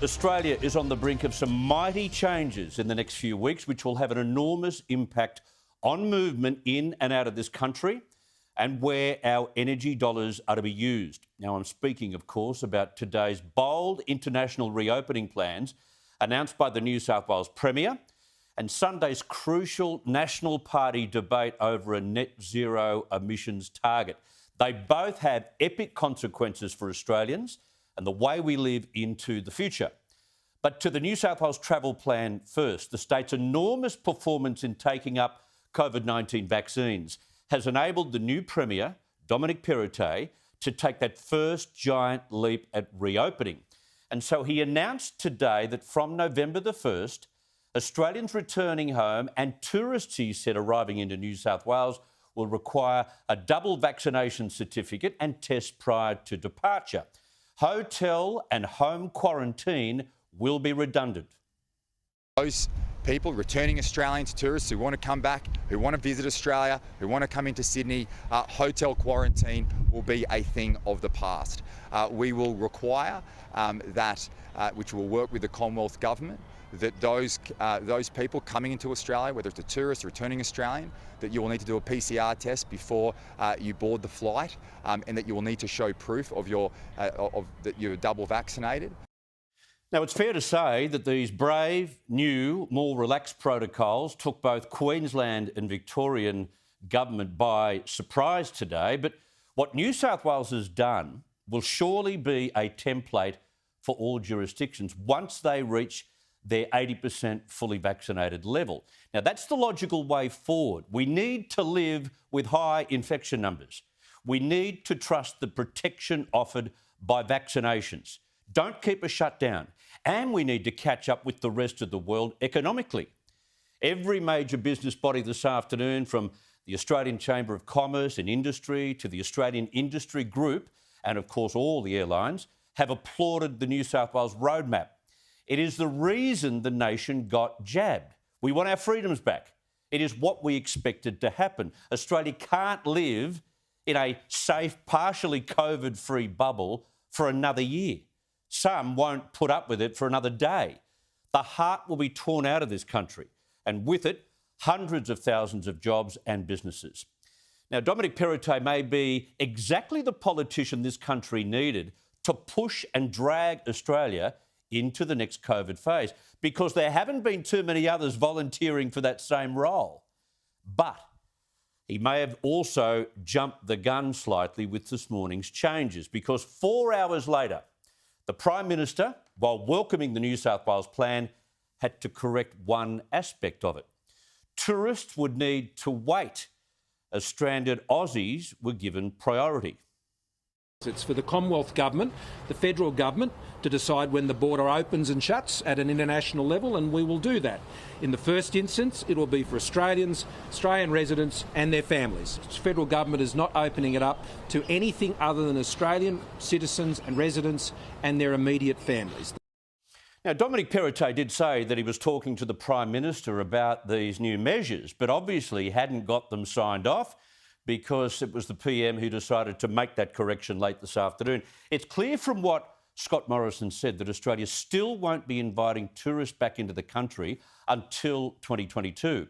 Australia is on the brink of some mighty changes in the next few weeks, which will have an enormous impact on movement in and out of this country and where our energy dollars are to be used. Now, I'm speaking, of course, about today's bold international reopening plans announced by the New South Wales Premier and Sunday's crucial National Party debate over a net zero emissions target. They both have epic consequences for Australians and the way we live into the future. But to the New South Wales travel plan first, the state's enormous performance in taking up COVID-19 vaccines has enabled the new Premier, Dominic Perrottet, to take that first giant leap at reopening. And so he announced today that from November the 1st, Australians returning home and tourists, he said, arriving into New South Wales will require a double vaccination certificate and test prior to departure. Hotel and home quarantine will be redundant. Those people, returning Australians, tourists who want to come back, who want to visit Australia, who want to come into Sydney, hotel quarantine will be a thing of the past. We will require that, which will work with the Commonwealth Government, that those people coming into Australia, whether it's a tourist or returning Australian, that you will need to do a PCR test before you board the flight, and that you will need to show proof of that you're double vaccinated. Now, it's fair to say that these brave, new, more relaxed protocols took both Queensland and Victorian government by surprise today, but what New South Wales has done will surely be a template for all jurisdictions once they reach their 80% fully vaccinated level. Now, that's the logical way forward. We need to live with high infection numbers. We need to trust the protection offered by vaccinations. Don't keep us shut down. And we need to catch up with the rest of the world economically. Every major business body this afternoon, from the Australian Chamber of Commerce and Industry to the Australian Industry Group, and of course all the airlines, have applauded the New South Wales roadmap. It is the reason the nation got jabbed. We want our freedoms back. It is what we expected to happen. Australia can't live in a safe, partially COVID-free bubble for another year. Some won't put up with it for another day. The heart will be torn out of this country, and with it, hundreds of thousands of jobs and businesses. Now, Dominic Perrottet may be exactly the politician this country needed to push and drag Australia into the next COVID phase, because there haven't been too many others volunteering for that same role. But he may have also jumped the gun slightly with this morning's changes, because 4 hours later, the Prime Minister, while welcoming the New South Wales plan, had to correct one aspect of it. Tourists would need to wait as stranded Aussies were given priority. It's for the Commonwealth Government, the federal government, to decide when the border opens and shuts at an international level, and we will do that. In the first instance, it will be for Australians, Australian residents and their families. The federal government is not opening it up to anything other than Australian citizens and residents and their immediate families. Now, Dominic Perrottet did say that he was talking to the Prime Minister about these new measures, but obviously hadn't got them signed off, because it was the PM who decided to make that correction late this afternoon. It's clear from what Scott Morrison said that Australia still won't be inviting tourists back into the country until 2022.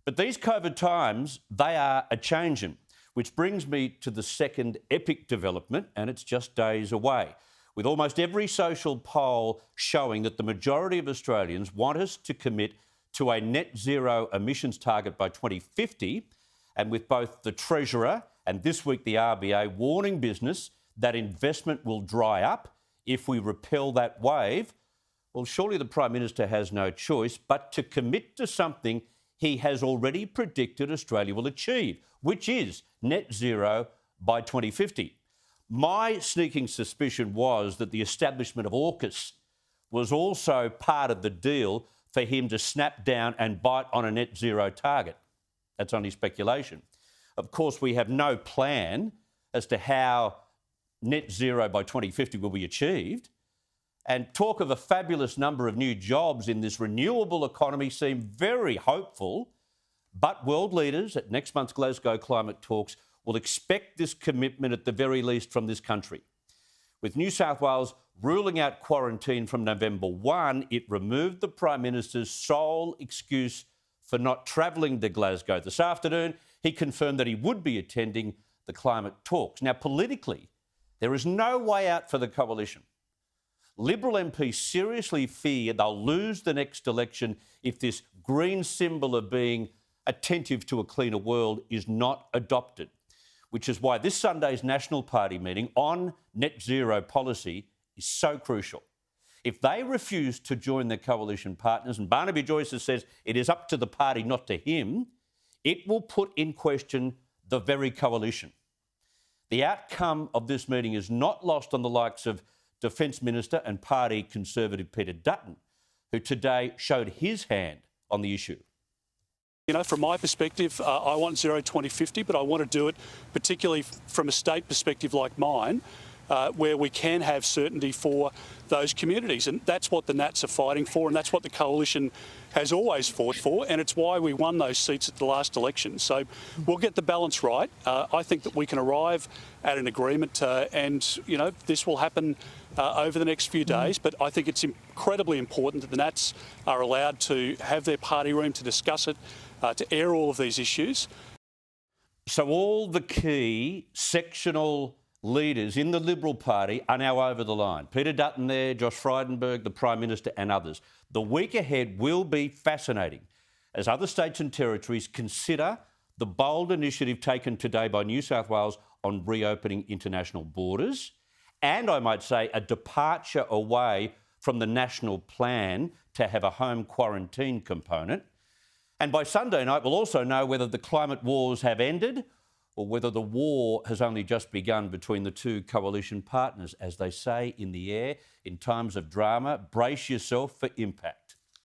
But these COVID times, they are a-changin', which brings me to the second epic development, and it's just days away, with almost every social poll showing that the majority of Australians want us to commit to a net zero emissions target by 2050, and with both the Treasurer and this week the RBA warning business that investment will dry up if we repel that wave, well, surely the Prime Minister has no choice but to commit to something he has already predicted Australia will achieve, which is net zero by 2050. My sneaking suspicion was that the establishment of AUKUS was also part of the deal for him to snap down and bite on a net zero target. That's only speculation. Of course, we have no plan as to how net zero by 2050 will be achieved. And talk of a fabulous number of new jobs in this renewable economy seem very hopeful. But world leaders at next month's Glasgow climate talks will expect this commitment at the very least from this country. With New South Wales ruling out quarantine from November 1, it removed the Prime Minister's sole excuse for not travelling to Glasgow. This afternoon, he confirmed that he would be attending the climate talks. Now, politically, there is no way out for the coalition. Liberal MPs seriously fear they'll lose the next election if this green symbol of being attentive to a cleaner world is not adopted, which is why this Sunday's National Party meeting on net zero policy is so crucial. If they refuse to join their coalition partners, and Barnaby Joyce says it is up to the party, not to him, it will put in question the very coalition. The outcome of this meeting is not lost on the likes of Defence Minister and Party Conservative Peter Dutton, who today showed his hand on the issue. You know, from my perspective, I want zero 2050, but I want to do it particularly from a state perspective like mine, where we can have certainty for those communities. And that's what the Nats are fighting for, and that's what the Coalition has always fought for, and it's why we won those seats at the last election. So we'll get the balance right. I think that we can arrive at an agreement and, you know, this will happen over the next few days. But I think it's incredibly important that the Nats are allowed to have their party room to discuss it, to air all of these issues. So all the key sectional leaders in the Liberal Party are now over the line. Peter Dutton there, Josh Frydenberg, the Prime Minister and others. The week ahead will be fascinating as other states and territories consider the bold initiative taken today by New South Wales on reopening international borders and, I might say, a departure away from the national plan to have a home quarantine component. And by Sunday night, we'll also know whether the climate wars have ended or whether the war has only just begun between the two coalition partners. As they say in the air, in times of drama, brace yourself for impact.